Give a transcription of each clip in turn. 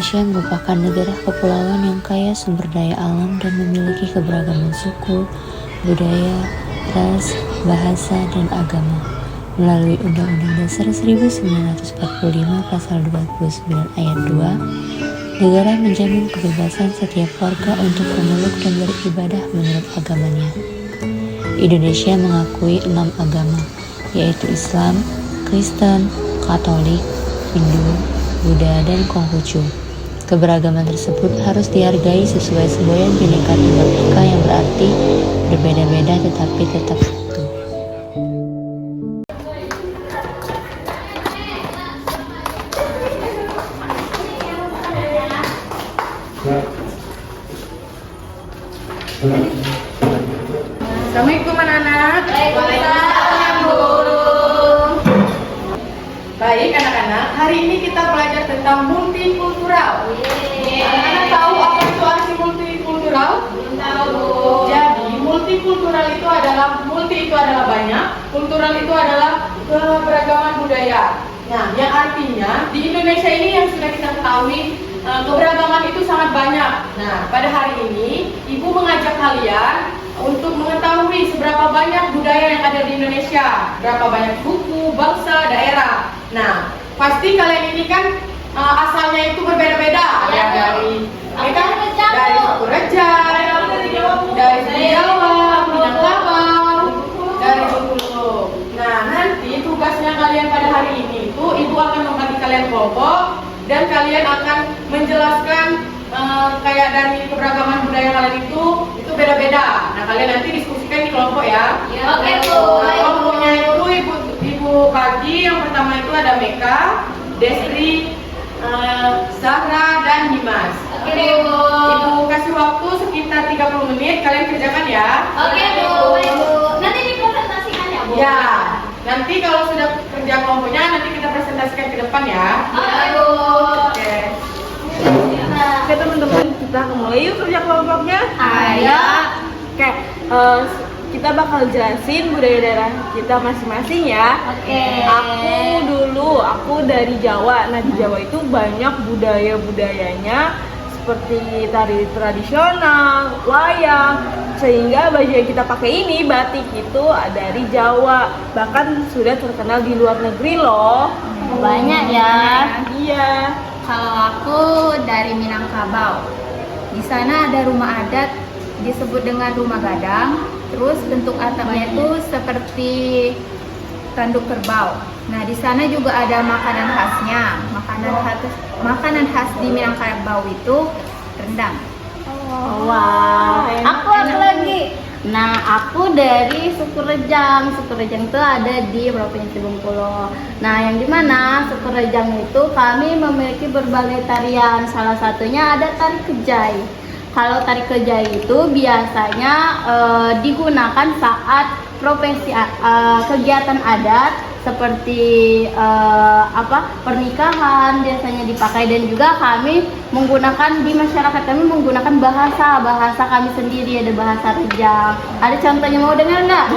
Indonesia merupakan negara kepulauan yang kaya sumber daya alam dan memiliki keberagaman suku, budaya, ras, bahasa, dan agama. Melalui Undang-Undang Dasar 1945 Pasal 29 Ayat 2, negara menjamin kebebasan setiap warga untuk memeluk dan beribadah menurut agamanya. Indonesia mengakui 6 agama, yaitu Islam, Kristen, Katolik, Hindu, Buddha, dan Konghucu. Keberagaman tersebut harus dihargai sesuai semboyan Bhinneka Tunggal Ika yang berarti berbeda-beda tetapi tetap satu. Assalamualaikum anak-anak. Waalaikumsalam guru. Baik anak-anak, hari ini kita belajar tentang multikultural. Anak-anak tahu apa itu arti multikultural? Tahu. Jadi multikultural itu adalah banyak, kultural itu adalah keberagaman budaya. Nah, yang artinya di Indonesia ini yang sudah kita ketahui keberagaman itu sangat banyak. Nah, pada hari ini Ibu mengajak kalian untuk mengetahui seberapa banyak budaya yang ada di Indonesia, berapa banyak suku, bangsa, daerah. Nah, pasti kalian ini kan asalnya itu berbeda-beda. Ada dari suku Rejang, dari Jawa, Minangkabau, dari Bengkulu. Nah, nanti tugasnya kalian pada hari ini itu Ibu akan membagi kalian kelompok dan kalian akan menjelaskan kayak dari keberagaman budaya kalian itu beda-beda. Nah, kalian nanti diskusikan di kelompok ya. Oke, Bu. Kelompoknya itu Ibu bagi, yang pertama itu ada Meka, Desri, Zahra, dan Dimas. Oke, Bu. Ibu kasih waktu sekitar 30 menit, kalian kerjakan ya. Oke, Bu. Nanti dipresentasikan ya, Bu? Ya, nanti kalau sudah kerja kelompoknya, nanti kita presentasikan ke depan ya. Oke, Bu. Oke. Oke teman-teman, kita mulai yuk kerja kelompoknya. Ayo. Oke, kita bakal jelasin budaya daerah kita masing-masing ya. Oke. Aku dari Jawa. Nah, di Jawa itu banyak budaya-budayanya seperti tari tradisional, wayang, sehingga baju yang kita pakai ini, batik itu dari Jawa. Bahkan sudah terkenal di luar negeri loh. Banyak ya. Iya. Kalau aku dari Minangkabau. Di sana ada rumah adat disebut dengan rumah gadang. Terus bentuk atapnya itu seperti tanduk kerbau. Nah, di sana juga ada makanan khasnya. Makanan khas di Minangkabau itu rendang. Wah, Aku lagi. Nah, aku dari suku Rejang. Suku Rejang itu ada di Provinsi Bengkulu. Nah, yang dimana suku Rejang itu kami memiliki berbagai tarian. Salah satunya ada tari kejai. Kalau tari kejai itu biasanya digunakan saat kegiatan adat seperti pernikahan biasanya dipakai, dan juga kami menggunakan di masyarakat kami menggunakan bahasa kami sendiri, ada bahasa Rejang. Ada contohnya, mau dengar nggak?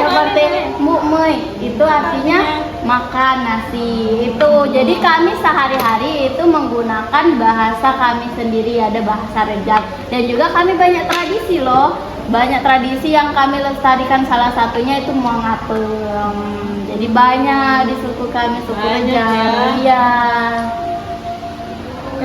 Seperti mukmei, itu artinya makan nasi itu. Jadi kami sehari-hari itu menggunakan bahasa kami sendiri, ada bahasa Rejang. Dan juga kami banyak tradisi loh. Banyak tradisi yang kami lestarikan, salah satunya itu Muangapem. Jadi banyak di suku kami, suku Rejang. Iya.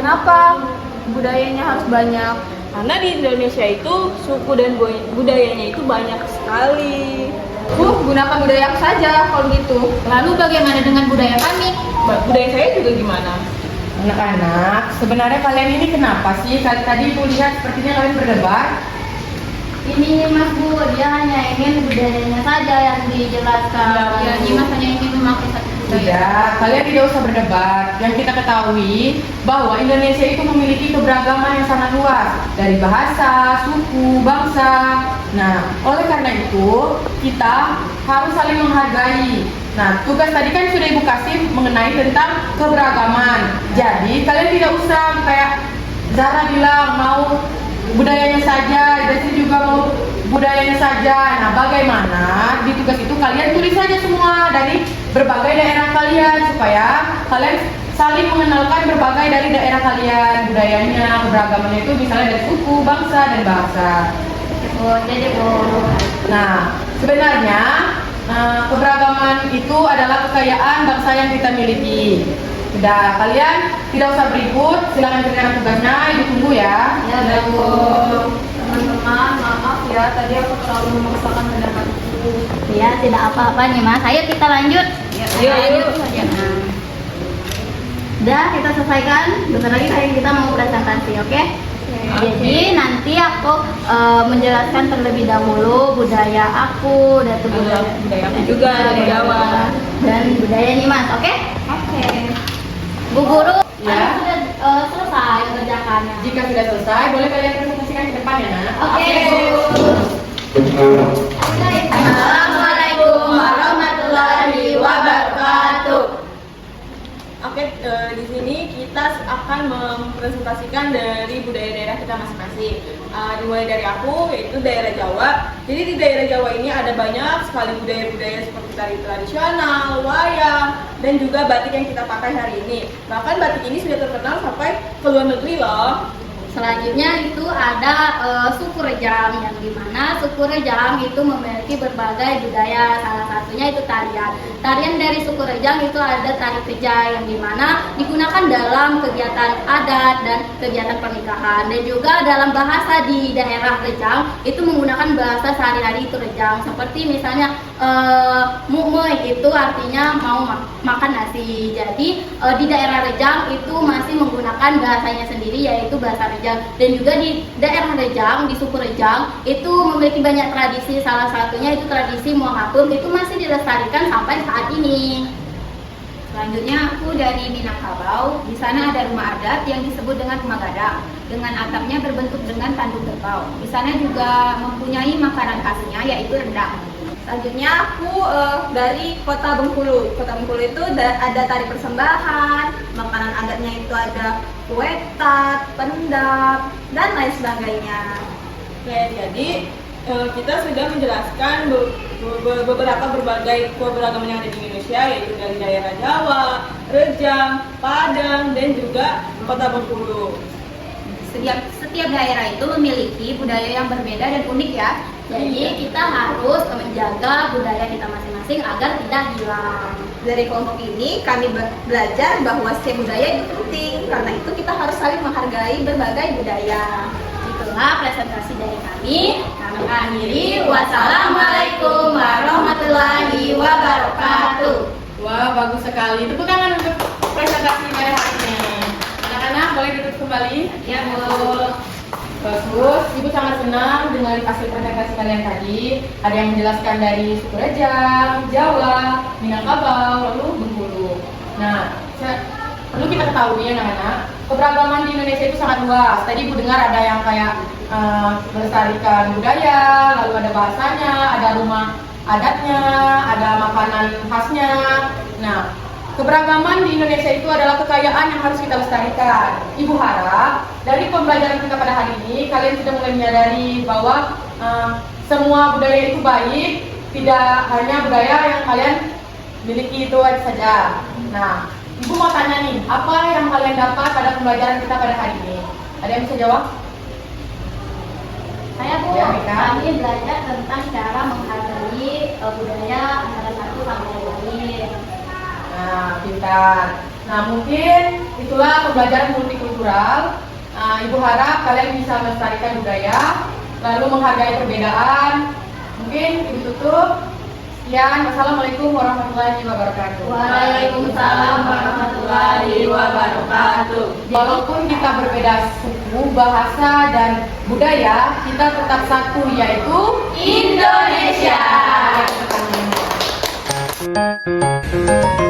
kenapa budayanya harus banyak? Karena di Indonesia itu suku dan budayanya itu banyak sekali. Bu, gunakan budaya saja kalau gitu. Lalu bagaimana dengan budaya kami? Budaya saya juga gimana? Anak-anak, sebenarnya kalian ini kenapa sih? Tadi Ibu lihat sepertinya kalian berdebat. Ini Mas Bu, dia hanya ingin budayanya saja yang dijelaskan. Ya, Dimas hanya ingin memakai satu budaya. Tidak, kalian tidak usah berdebat. Yang kita ketahui bahwa Indonesia itu memiliki keberagaman yang sangat luas, dari bahasa, suku, bangsa. Nah, oleh karena itu kita harus saling menghargai. Nah, tugas tadi kan sudah Ibu kasih mengenai tentang keberagaman. Jadi kalian tidak usah kayak Zara bilang mau budayanya saja, Desi juga mau budayanya saja. Nah, bagaimana di tugas itu kalian tulis saja semua dari berbagai daerah kalian supaya kalian saling mengenalkan berbagai dari daerah kalian, budayanya, keberagamannya itu misalnya dari suku, bangsa, dan bahasa. Oh, jadi Nah, sebenarnya keberagaman itu adalah kekayaan bangsa yang kita miliki. Sudah, kalian tidak usah berikut, silakan kerjakan tugasnya, ibu tunggu ya. Ya, Teman-teman, maaf ya, tadi aku terlalu memaksakan pendapatku. ya tidak apa-apa nih Mas. Ayo kita lanjut. Yuk. Ya. Udah kita selesaikan. Bentar lagi kita mau presentasi, oke? Jadi nanti aku menjelaskan terlebih dahulu budaya aku dan Budaya aku juga dari Jawa. dan budaya nih Mas, oke? Oke. Bu Guru, Ya. sudah selesai mengerjakannya. Jika sudah selesai, boleh kalian presentasikan ke depan ya, Nak. Oke, Assalamualaikum warahmatullahi wabarakatuh. Oke, di sini kita akan mempresentasikan dari budaya daerah kita masing-masing. Dimulai dari aku, yaitu daerah Jawa. Jadi di daerah Jawa ini ada banyak sekali budaya-budaya seperti tari tradisional, wayang, dan juga batik yang kita pakai hari ini. Bahkan batik ini sudah terkenal sampai ke luar negeri loh. Selanjutnya itu ada suku Rejang, yang dimana suku Rejang itu memiliki berbagai budaya, salah satunya itu tarian. Tarian dari suku Rejang itu ada tari keja, yang dimana digunakan dalam kegiatan adat dan kegiatan pernikahan. Dan juga dalam bahasa di daerah Rejang itu menggunakan bahasa sehari-hari itu Rejang, seperti misalnya mukmei itu artinya mau makan nasi. Jadi di daerah Rejang itu masih menggunakan bahasanya sendiri, yaitu bahasa Rejang. Dan juga di daerah Rejang, di suku Rejang itu memiliki banyak tradisi, salah satunya itu tradisi Muahatum, itu masih dilestarikan sampai saat ini. Selanjutnya aku dari Minangkabau. Di sana ada rumah adat yang disebut dengan rumah gadang, dengan atapnya berbentuk dengan tanduk kerbau. Di sana juga mempunyai makanan khasnya yaitu rendang. Selanjutnya aku dari Kota Bengkulu. Kota Bengkulu itu ada tari persembahan, makanan adatnya itu ada kue tat, pendap, dan lain sebagainya. Oke, jadi kita sudah menjelaskan beberapa berbagai keberagaman yang ada di Indonesia, yaitu dari daerah Jawa, Rejang, Padang, dan juga Kota Bengkulu. Setiap daerah itu memiliki budaya yang berbeda dan unik ya. Jadi kita harus menjaga budaya kita masing-masing agar tidak hilang. Dari kelompok ini kami belajar bahwa setiap budaya itu penting, karena itu kita harus saling menghargai berbagai budaya. Itulah presentasi dari kami. Kami akhiri. Wassalamualaikum warahmatullahi wabarakatuh. Wah, bagus sekali. Tepuk tangan untuk presentasi pada hari ini. Anak-anak boleh duduk kembali. Ya, Bu. Bagus, Ibu sangat senang dengan hasil presentasi kalian tadi. Ada yang menjelaskan dari suku Rejang, Jawa, Minangkabau, lalu Bengkulu. Nah, perlu kita ketahui ya anak-anak, keberagaman di Indonesia itu sangat luas. Tadi Ibu dengar ada yang kayak melestarikan budaya, lalu ada bahasanya, ada rumah adatnya, ada makanan khasnya. Nah, keberagaman di Indonesia itu adalah kekayaan yang harus kita lestarikan. Ibu harap dari pembelajaran kita pada hari ini, kalian sudah mulai menyadari bahwa semua budaya itu baik, tidak hanya budaya yang kalian miliki itu saja. Nah, Ibu mau tanya nih, apa yang kalian dapat pada pembelajaran kita pada hari ini? Ada yang bisa jawab? Saya Bu, Ya, Mika. kami belajar tentang cara menghargai budaya antara satu sama yang lain. Nah, pintar. Nah, mungkin itulah pembelajaran multikultural. Ibu harap kalian bisa melestarikan budaya, lalu menghargai perbedaan. Mungkin Ibu tutup. Sekian, wassalamualaikum warahmatullahi wabarakatuh. Waalaikumsalam warahmatullahi wabarakatuh. Walaupun kita berbeda suku, bahasa, dan budaya, kita tetap satu, yaitu Indonesia. Indonesia.